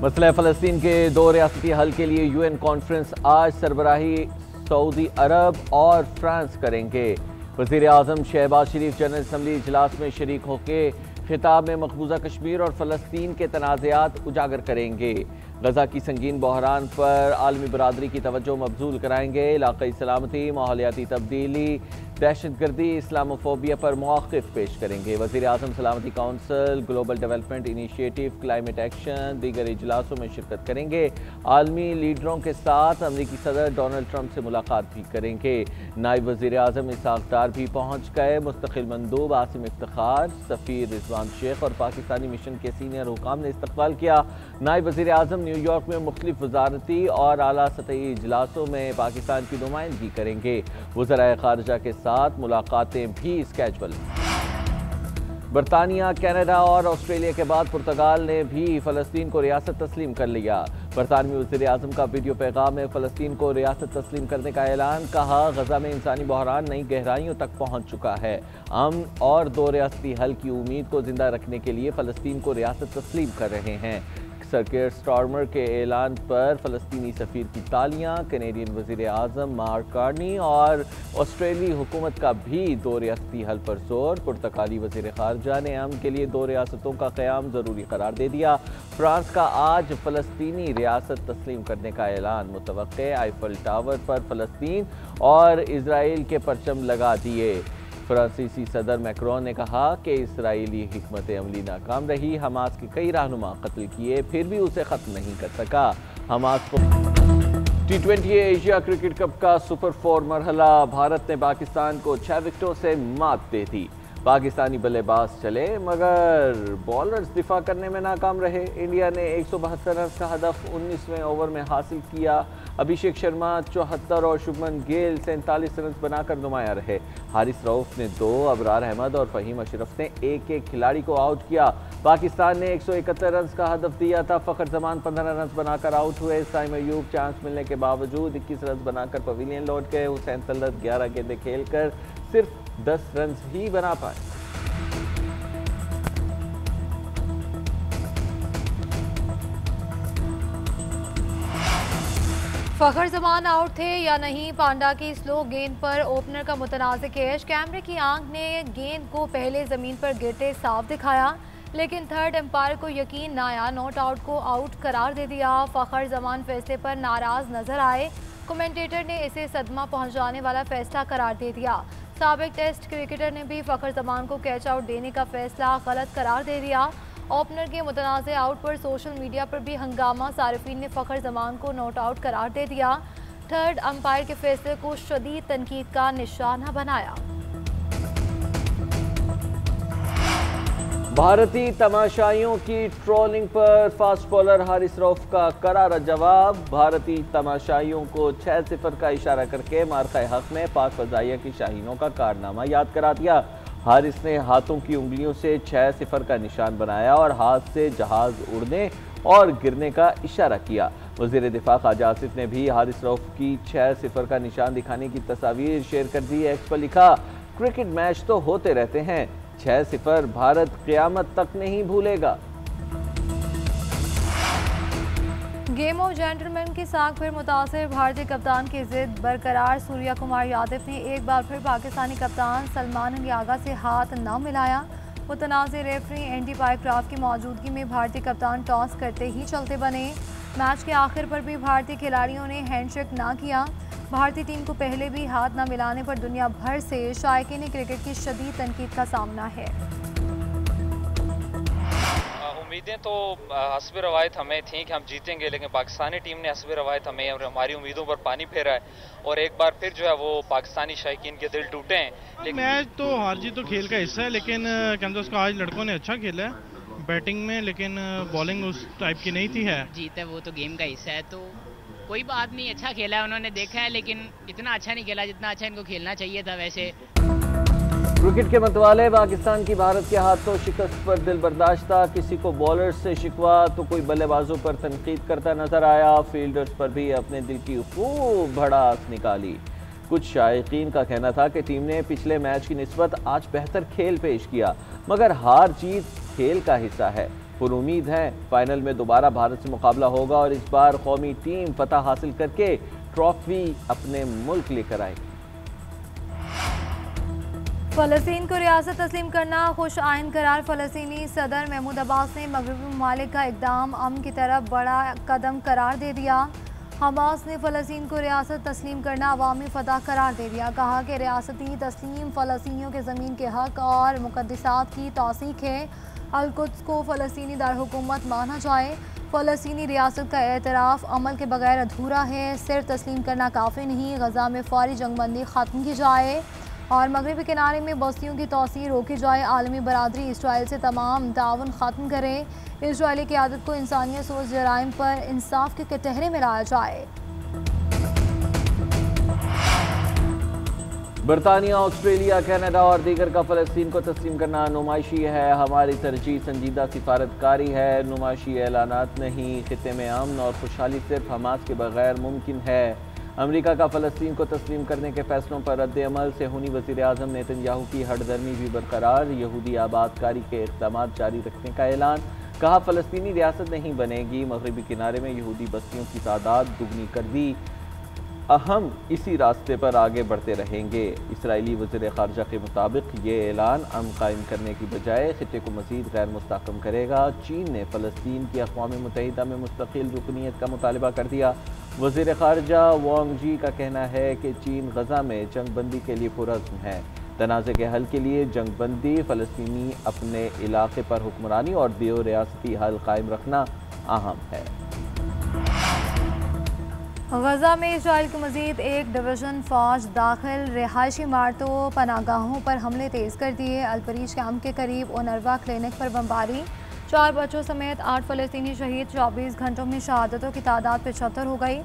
मसला फ़लस्तीन के दो रियासती हल के लिए यूएन कॉन्फ्रेंस आज सरबराही सऊदी अरब और फ्रांस करेंगे। वज़ीर आज़म शहबाज शरीफ जनरल असम्बली इजलास में शरीक होकर खिताब में मकबूजा कश्मीर और फ़लस्तीन के तनाज़ात उजागर करेंगे। गजा की संगीन बहरान पर आलमी बरादरी की तवज्जो मबजूल कराएंगे। इलाक़ाई सलामती, माहौलियाती तब्दीली, दहशतगर्दी, इस्लामोफोबिया पर मौक़िफ़ पेश करेंगे। वज़ीर आज़म सलामती council, global development initiative, climate action, दीगर इजलासों में शिरकत करेंगे। आलमी लीडरों के साथ अमरीकी सदर डोनाल्ड ट्रंप से मुलाकात भी करेंगे। नायब वज़ीर आज़म इसहाक़ डार भी पहुँच गए। मुस्तक़िल मंदूब आसिम इफ्तिखार, सफ़ीर रिजवान शेख और पाकिस्तानी मिशन के सीनियर हुकाम ने इस्तक़बाल किया। नायब वज़ीर आज़म न्यूयॉर्क में मुख्तलिफ वजारती और आला सतही इजलासों में पाकिस्तान की नुमाइंदगी करेंगे। वज़राए ख़ारिजा के साथ मुलाकातें भी स्केजुअल। बरतानिया, कनाडा और ऑस्ट्रेलिया के बाद पुर्तगाल ने भी फ़लस्तीन को रियासत तस्लीम कर लिया। बरतानवी वज़ीर आज़म का वीडियो पैगाम में फ़लस्तीन को रियासत तस्लीम करने का ऐलान। कहा, गजा में इंसानी बहरान नई गहराइयों तक पहुँच चुका है। अमन और दो रियासती हल की उम्मीद को जिंदा रखने के लिए फ़लस्तीन को रियासत तस्लीम कर रहे हैं। सर कीर स्टारमर के ऐलान पर फ़लस्तीनी सफ़ीर की तालियां। कैनेडियन वज़ीर आज़म मार्क कार्नी और ऑस्ट्रेलियाई हुकूमत का भी दो रियासती हल पर जोर। पुर्तगाली वज़ीर ख़ारिजा ने अमन के लिए दो रियासतों का क़याम ज़रूरी करार दे दिया। फ्रांस का आज फ़लस्तीनी रियासत तस्लीम करने का ऐलान मुतवक्के। आईफल टावर पर फ़लस्तीन और इजराइल के परचम लगा दिए। फ्रांसीसी सदर मैक्रोन ने कहा कि इसराइली हिकमत अमली नाकाम रही। हमास के कई रहनुमा कत्ल किए, फिर भी उसे ख़त्म नहीं कर सका। हमास को T20 एशिया क्रिकेट कप का सुपर 4 मरहला। भारत ने पाकिस्तान को 6 विकेटों से मात दे दी। पाकिस्तानी बल्लेबाज चले मगर बॉलर्स दिफा करने में नाकाम रहे। इंडिया ने 172 रन का हदफ 19वें ओवर में हासिल किया। अभिषेक शर्मा 74 और शुभमन गिल 47 रन बनाकर नुमाया रहे। हारिस रऊफ ने 2, अबरार अहमद और फहीम अशरफ ने एक खिलाड़ी को आउट किया। पाकिस्तान ने 171 रन का हदफ दिया था। फ़खर जमान 15 रन बनाकर आउट हुए। साइम अयूब चांस मिलने के बावजूद 21 रन बनाकर पवेलियन लौट गए। हुसैन तलत 11 गेंदें खेलकर सिर्फ 10 रन ही बना पाए। फ़खर जमान आउट थे या नहीं? पांडा की स्लो गेंद पर ओपनर का मुतनाज़ कैच। कैमरे की आंख ने गेंद को पहले ज़मीन पर गिरते साफ दिखाया, लेकिन थर्ड एम्पायर को यकीन न आया। नॉट आउट को आउट करार दे दिया। फ़खर जमान फैसले पर नाराज़ नजर आए। कमेंटेटर ने इसे सदमा पहुंचाने वाला फैसला करार दे दिया। साबिक टेस्ट क्रिकेटर ने भी फ़खर जमान को कैच आउट देने का फैसला गलत करार दे दिया। ओपनर के मुतनाज़ आउट पर सोशल मीडिया पर भी हंगामा। सारिफीन ने फ़खर जमान को नॉट आउट करार दे दिया। थर्ड अंपायर के फैसले को शदीद तनकीद का निशाना बनाया। भारतीय तमाशाइयों की ट्रोलिंग पर फास्ट बॉलर हारिस रऊफ का करारा जवाब। भारतीय तमाशाइयों को 6-0 का इशारा करके मार्का हक में पाक फजाइया की शाहीनों का कारनामा याद करा दिया। हारिस ने हाथों की उंगलियों से 6-0 का निशान बनाया और हाथ से जहाज उड़ने और गिरने का इशारा किया। वज़ीर दिफा ख्वाजा आसिफ ने भी हारिस रऊफ की 6-0 का निशान दिखाने की तस्वीर शेयर कर दी। एक्स पर लिखा, क्रिकेट मैच तो होते रहते हैं, 6-0 भारत क़यामत तक नहीं भूलेगा। गेम ऑफ जेंटलमैन के साथ फिर मुतासिर भारतीय कप्तान की जिद बरकरार। सूर्या कुमार यादव ने एक बार फिर पाकिस्तानी कप्तान सलमान अलियागा से हाथ न मिलाया। मुतनाज़ रेफरी एंडी पायक्राफ्ट की मौजूदगी में भारतीय कप्तान टॉस करते ही चलते बने। मैच के आखिर पर भी भारतीय खिलाड़ियों ने हैंडशेक ना किया। भारतीय टीम को पहले भी हाथ न मिलाने पर दुनिया भर से शायकीन क्रिकेट की शदीद तनकीद का सामना है। उम्मीदें तो हस्ब रवायत हमें थी कि हम जीतेंगे, लेकिन पाकिस्तानी टीम ने हस्ब रवायत हमें और हमारी उम्मीदों पर पानी फेरा है और एक बार फिर जो है वो पाकिस्तानी शायकीन के दिल टूटे हैं। लेकिन मैच तो हार जीत तो खेल का हिस्सा है, लेकिन कहते उसका आज लड़कों ने अच्छा खेला है बैटिंग में, लेकिन बॉलिंग उस टाइप की नहीं थी। है जीत है वो तो गेम का हिस्सा है, तो कोई बात नहीं, अच्छा खेला है उन्होंने, देखा है, लेकिन इतना अच्छा नहीं खेला जितना अच्छा इनको खेलना चाहिए था। वैसे क्रिकेट के मतवाले पाकिस्तान की भारत के हाथों शिकस्त पर दिल बर्दाश्ता। किसी को बॉलर से शिकवा तो कोई बल्लेबाजों पर तनकीद करता नजर आया। फील्डर्स पर भी अपने दिल की खूब भड़ास निकाली। कुछ शायकीन का कहना था कि टीम ने पिछले मैच की निस्बत आज बेहतर खेल पेश किया, मगर हार जीत खेल का हिस्सा है। पुरुमीद हैं फाइनल में दोबारा भारत से मुकाबला होगा और इस बार कौमी टीम फतह हासिल करके ट्रॉफी अपने मुल्क लेकर आएगी। फ़लस्तीन को रियासत तस्लीम करना खुश आइन करार। फ़लस्तीनी सदर महमूद अब्बास ने मगरबी ममालिक का इक़दाम अमन की तरफ बड़ा कदम करार दे दिया। हमास ने फ़लस्तीन को रियासत तस्लीम करना अवामी फतह करार दे दिया। कहा कि रियासती तस्लीम फ़लस्तीनियों के ज़मीन के हक़ और मुक़द्दसात की तौसीक़ है। अल-कुद्स को फ़लस्तीनी दारहुकूमत माना जाए। फ़लस्तीनी रियासत का एतराफ़ अमल के बगैर अधूरा है। सिर्फ तस्लीम करना काफ़ी नहीं, गज़ा में फ़ौरी जंगबंदी ख़त्म की जाए और मगरबी किनारे में बस्तियों की तौसीर रोकी जाए। आलमी बरादरी इसराइल से तमाम ताउन ख़त्म करे। इसराइली क़यादत को इंसानियत सोच जराइम पर इंसाफ के कटहरे में लाया जाए। बरतानिया, ऑस्ट्रेलिया, कनाडा और दीगर का फ़लस्तीन को तस्लीम करना नुमाइशी है। हमारी तरजीह संजीदा सिफारतकारी है, नुमाइशी ऐलानात नहीं। खित्ते में अमन और खुशहाली सिर्फ हमास के बगैर मुमकिन है। अमेरिका का फ़लस्तीन को तस्लीम करने के फैसलों पर रद्द अमल। सेहूनी वज़ीर आज़म नेतन्याहू की हठधर्मी भी बरकरार। यहूदी आबादकारी के इक़दाम जारी रखने का ऐलान। कहा फ़लस्तीनी रियासत नहीं बनेगी, मगरबी किनारे में यहूदी बस्तियों की तादाद दुगनी कर दी। हम इसी रास्ते पर आगे बढ़ते रहेंगे। इसराइली वज़ीर ख़ारजा के मुताबिक ये ऐलान अमन कायम करने की बजाय खित्ते को मज़ीद गैर मुस्तहकम करेगा। चीन ने फ़लस्तीन की अक़वाम मुत्तहिदा में मुस्तक़िल रुकनीत का मुतालबा कर दिया। वज़ीर ख़ारजा वांग जी का कहना है कि चीन गज़ा में जंगबंदी के लिए पुरज़्म है। तनाज़े के हल के लिए जंगबंदी, फ़लस्तीनी अपने इलाके पर हुक्मरानी और दो रियासती हल कायम रखना अहम है। गज़ा में इसराइल की मज़ीद एक डिवीज़न फ़ौज दाखिल। रिहायशी इमारतों पनागाहों पर हमले तेज़ कर दिए। अलपरीश कैंप के करीब ओनरवा क्लिनिक पर बमबारी। 4 बच्चों समेत 8 फ़लस्तीनी शहीद। 24 घंटों में शहादतों की तादाद 75 हो गई।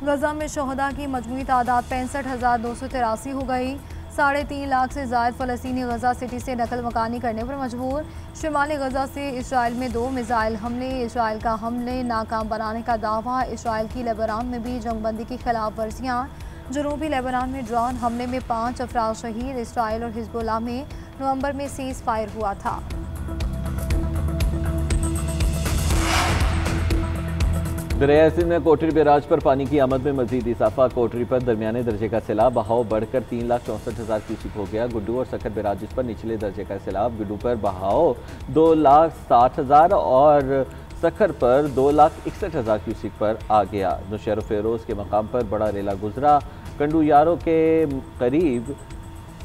गज़ा में शहदा की मजमूई तादाद 65,283 हो गई। 3.5 लाख से ज़ायद फ़लस्तीनी गज़ा सिटी से नकल मकानी करने पर मजबूर। शुमाली गज़ा से इसराइल में 2 मिसाइल हमले। इसराइल का हमले नाकाम बनाने का दावा। इसराइल की लेबनान में भी जंगबंदी की खिलाफ वर्जियाँ। जनूबी लेबनान में ड्रोन हमले में 5 अफराद शहीद। इसराइल और हिजबुल्लाह में नवंबर में सीज़ फायर हुआ था। दरिया सिंध में कोटरी बैराज पर पानी की आमद में मजीद इजाफा। कोटरी पर दरमियाने दर्जे का सैलाब, बहाव बढ़कर 3,64,000 क्यूसिक हो गया। गुड्डू और सखर बैराज पर निचले दर्जे का सैलाब। गुड्डू पर बहाव 2,60,000 और सखर पर 2,61,000 क्यूसिक पर आ गया। नौशहर फेरोज के मकाम पर बड़ा रेला गुजरा। कंडू यारों के करीब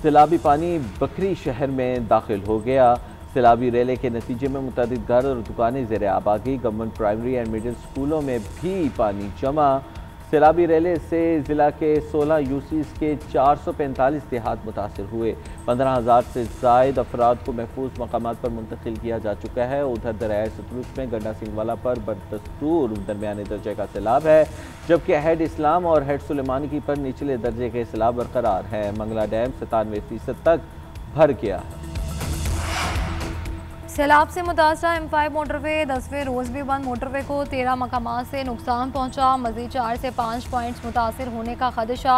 सैलाबी पानी बकरी शहर में दाखिल हो गया। सैलाबी रेले के नतीजे में मुतअद्दिद घर और दुकानें ज़ेर आब आ गई। गवर्नमेंट प्राइमरी एंड मिडिल स्कूलों में भी पानी जमा। सैलाबी रेले से ज़िला के 16 यूसीज़ के 445 देहात मुतासर हुए। 15,000 से ज़ायद अफराद को महफूज मकामात पर मुंतकिल किया जा चुका है। उधर दरियाए सतलुज में गंडा सिंगवाला पर बदस्तूर दरमियाने दर्जे का सैलाब है, जबकि हेड इस्लाम और हेड सुलेमानी की पर निचले दर्जे के सैलाब बरकरार है। मंगला डैम 97% तक भर गया है। सैलाब से मुतासरा M5 मोटरवे 10वें रोज़ भी बंद। मोटरवे को 13 मकामात से नुकसान पहुंचा। मज़ीद 4 से 5 पॉइंट्स मुतासर होने का खदशा।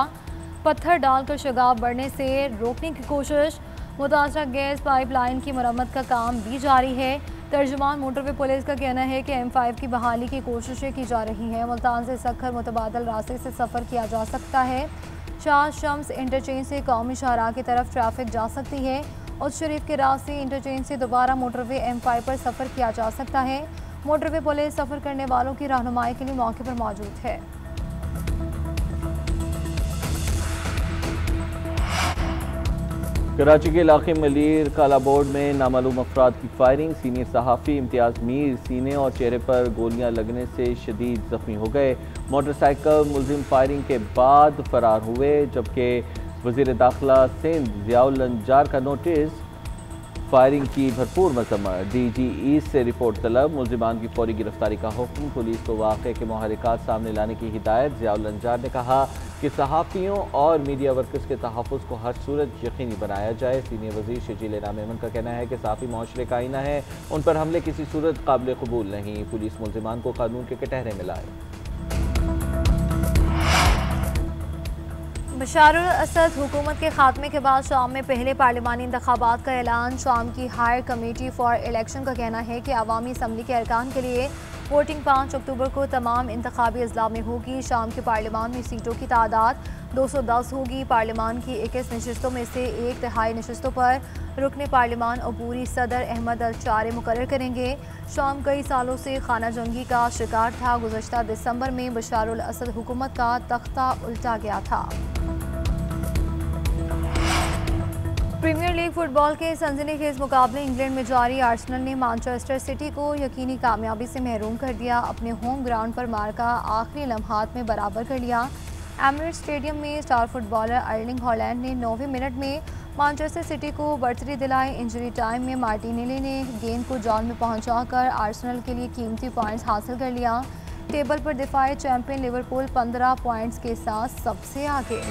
पत्थर डालकर शगाफ बढ़ने से रोकने की कोशिश। मुतासरा गैस पाइपलाइन की मरम्मत का काम भी जारी है। तर्जुमान मोटरवे पुलिस का कहना है कि M5 की बहाली की कोशिशें की जा रही हैं। मुल्तान से सखर मुतबादल रास्ते से सफ़र किया जा सकता है। शाह शम्स इंटरचेंज से कौमी शाहराह की तरफ ट्रैफिक जा सकती है। और शरीफ के रास्ते इंटरचेंज से दोबारा मोटरवे M5 पर सफ़र किया जा सकता है। मोटरवे पुलिस सफ़र करने वालों की रहनुमाई के लिए मौके पर मौजूद है। कराची के इलाके मलीर काला बोर्ड में नामालूम अफराद की फायरिंग। सीनियर सहाफ़ी इम्तियाज़ मीर सीने और चेहरे पर गोलियां लगने से शदीद जख्मी हो गए। मोटरसाइकिल मुलजिम फायरिंग के बाद फरार हुए, जबकि वज़ीर दाखिला सिंध ज़ियाउल लंजार का नोटिस। फायरिंग की भरपूर मजम्मत। DG ईस्ट से रिपोर्ट तलब। मुलजिमान की फौरी गिरफ्तारी का हुक्म। पुलिस को वाक़े के मुहर्रिकात सामने लाने की हिदायत। ज़ियाउल लंजार ने कहा कि सहाफ़ियों और मीडिया वर्कर्स के तहफ़्फ़ुज़ को हर सूरत यकीनी बनाया जाए। सीनियर वज़ीर शजील इनाम मेमन का कहना है कि सहाफ़ी माशरे का आईना है, उन पर हमले किसी सूरत काबिल कबूल नहीं। पुलिस मुलजिमान को कानून के कटहरे में लाए। बशारुल असद हुकूमत के खात्मे के बाद शाम में पहले पार्लिमानी इंतखाबात का ऐलान। शाम की हायर कमेटी फॉर इलेक्शन का कहना है कि अवामी असम्बली के अरकान के लिए वोटिंग 5 अक्टूबर को तमाम इंतखाबी अजला में होगी। शाम के पार्लिमान में सीटों की तादाद 210 होगी। पार्लिमान की 21 नशस्तों में से 1/3 नशस्तों पर रुकने पार्लिमान अबूरी सदर अहमद अल चारे मुकर्रर करेंगे। शाम कई सालों से खाना जंगी का शिकार था। गुज़श्ता दिसंबर में बशारुल असद हुकूमत का तख्ता उल्टा गया था। प्रीमियर लीग फुटबॉल के सनसनीखेज मुकाबले इंग्लैंड में जारी। आर्सेनल ने मैनचेस्टर सिटी को यकीनी कामयाबी से महरूम कर दिया। अपने होम ग्राउंड पर मार्का आखिरी लम्हात में बराबर कर लिया। एमिरेट्स स्टेडियम में स्टार फुटबॉलर अर्लिंग हॉलैंड ने 9वें मिनट में मैनचेस्टर सिटी को बढ़तरी दिलाई। इंजरी टाइम में मार्टिनेली ने गेंद को जाल में पहुंचाकर आर्सेनल के लिए कीमती पॉइंट्स हासिल कर लिया। टेबल पर दिफाई चैंपियन लिवरपूल 15 पॉइंट्स के साथ सबसे आगे।